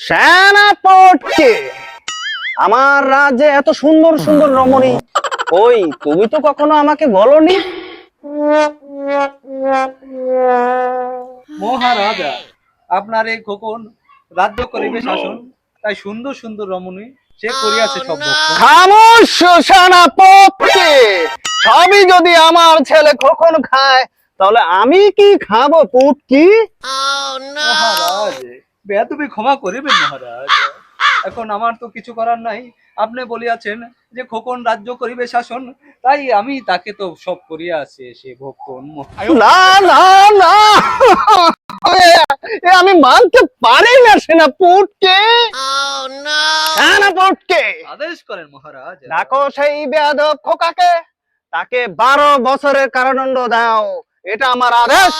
সেনাপতি, আমার রাজ্যে এত সুন্দর সুন্দর রমণী, ওই তুমি তো কখনো আমাকে বলনি। মহারাজা, আপনার এই খোকন রাজ্য করিবে শাসন, তাই সুন্দর সুন্দর রমণী সে করিয়াছে সব ভক্ষণ। খামোশ সেনাপতি, সবই যদি আমার ছেলে কখন খায়, তাহলে আমি কি খাবো পুটকি? মহারাজ, বেয়াদবি ক্ষমা করিবেন মহারাজ। এখন আমার তো কিছু করার নাই। আপনি বলিয়াছেন যে খোকন রাজ্য করিবে শাসন, তাই আমি তাকে তো সব করিয়াছি সে ভক্ষণ। না না না, এ আমি মানতে পারি না সেনাপতি। সেনাপতি, আদেশ করেন মহারাজ। ডাকো সেই বেয়াদব খোকাকে, তাকে 12 বছরের কারাদণ্ড দাও, এটা আমার আদেশ।